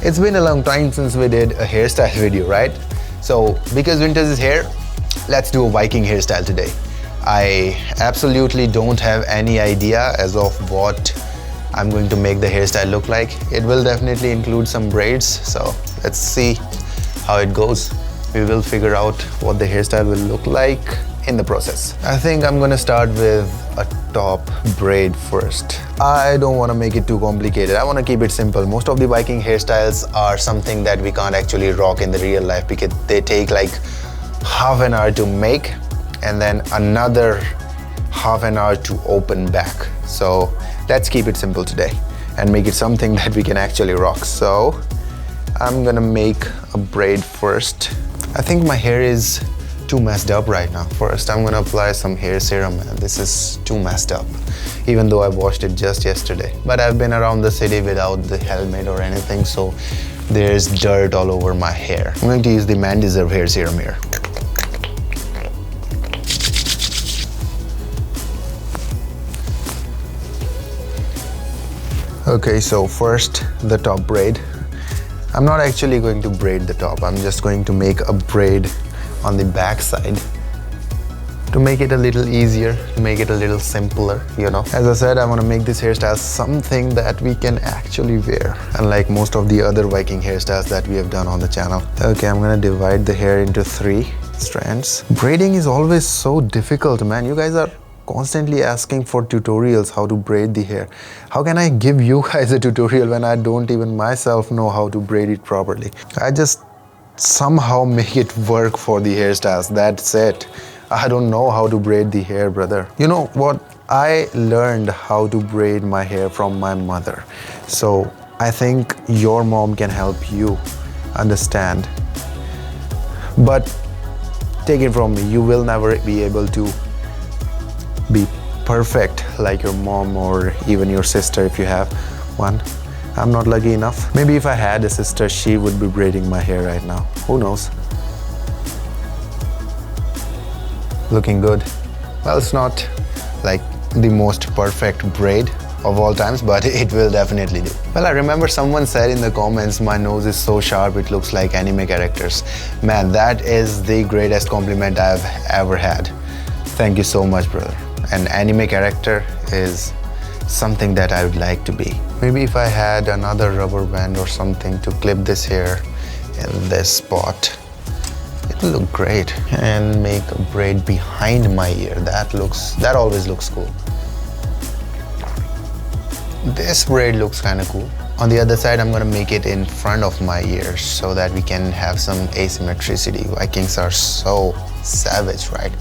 It's been a long time since we did a hairstyle video, right? So because winters is here, let's do a Viking hairstyle today. I absolutely don't have any idea as of what I'm going to make the hairstyle look like. It will definitely include some braids, so let's see how it goes. We will figure out what the hairstyle will look like in the process. I think I'm gonna start with a top braid first. I don't want to make it too complicated. I want to keep it simple. Most of the Viking hairstyles are something that we can't actually rock in the real life because they take like half an hour to make and then another half an hour to open back. So let's keep it simple today and make it something that we can actually rock. So I'm gonna make a braid first. I think my hair is too messed up right now. First, I'm gonna apply some hair serum, and this is too messed up, even though I washed it just yesterday. But I've been around the city without the helmet or anything, so there's dirt all over my hair. I'm going to use the Man Deserve hair serum here. Okay, so first, the top braid. I'm not actually going to braid the top. I'm just going to make a braid on the back side to make it a little easier, to make it a little simpler, you know. As I said, I want to make this hairstyle something that we can actually wear, unlike most of the other Viking hairstyles that we have done on the channel. Okay, I'm gonna divide the hair into 3 strands. Braiding is always so difficult, man. You guys are constantly asking for tutorials how to braid the hair. How can I give you guys a tutorial when I don't even myself know how to braid it properly? I just somehow make it work for the hairstyles. That's it. I don't know how to braid the hair, brother. You know what? I learned how to braid my hair from my mother. So I think your mom can help you understand. But take it from me, you will never be able to be perfect like your mom or even your sister if you have one. I'm not lucky enough. Maybe if I had a sister, she would be braiding my hair right now. Who knows? Looking good. Well, it's not like the most perfect braid of all times, but it will definitely do. Well, I remember someone said in the comments, my nose is so sharp it looks like anime characters. Man, that is the greatest compliment I've ever had. Thank you so much, brother. An anime character is something that I would like to be. Maybe if I had another rubber band or something to clip this hair in this spot, it will look great. And make a braid behind my ear. That always looks cool. This braid looks kind of cool. On the other side, I'm gonna make it in front of my ears so that we can have some asymmetricity. Vikings are so savage, right?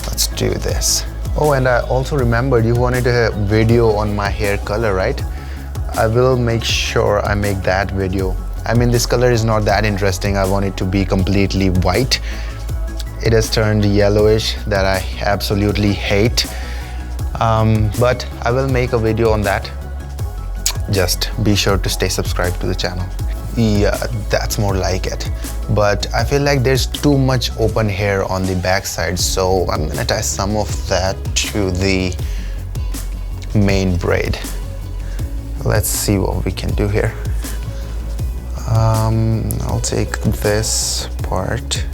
Let's do this. Oh, and I also remembered you wanted a video on my hair color, right? I will make sure I make that video. I mean, this color is not that interesting. I want it to be completely white. It has turned yellowish that I absolutely hate. But I will make a video on that. Just be sure to stay subscribed to the channel. Yeah, that's more like it. But I feel like there's too much open hair on the back side, so I'm gonna tie some of that to the main braid. Let's see what we can do here. I'll take this part.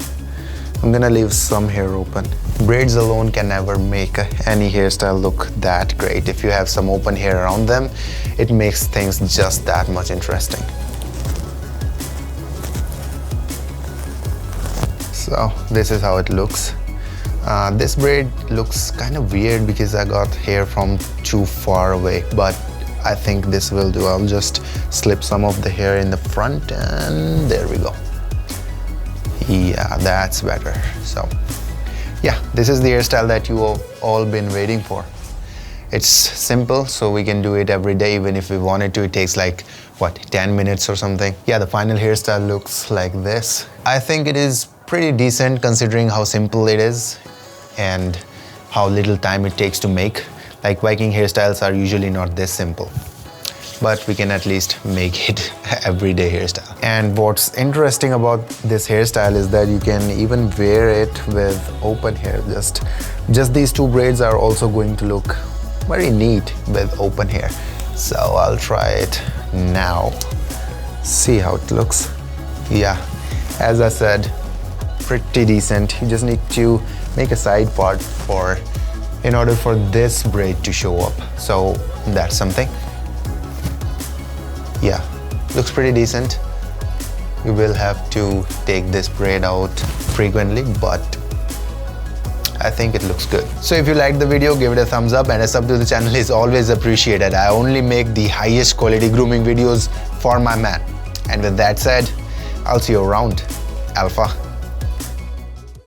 I'm gonna leave some hair open. Braids alone can never make any hairstyle look that great. If you have some open hair around them, it makes things just that much interesting. So this is how it looks. This braid looks kind of weird because I got hair from too far away, but I think this will do. I'll just slip some of the hair in the front and there we go. Yeah, that's better. So yeah, this is the hairstyle that you have all been waiting for. It's simple, so we can do it every day even if we wanted to. It takes like, what, 10 minutes or something. Yeah, the final hairstyle looks like this. I think it is pretty decent considering how simple it is and how little time it takes to make. Like Viking hairstyles are usually not this simple, but we can at least make it everyday hairstyle. And what's interesting about this hairstyle is that you can even wear it with open hair. Just these 2 braids are also going to look very neat with open hair. So I'll try it now. See how it looks. Yeah, as I said, pretty decent. You just need to make a side part in order for this braid to show up. So that's something. Yeah, looks pretty decent. You will have to take this braid out frequently, but I think it looks good. So if you liked the video, give it a thumbs up, and a sub to the channel is always appreciated. I only make the highest quality grooming videos for my man. And with that said, I'll see you around. Alpha.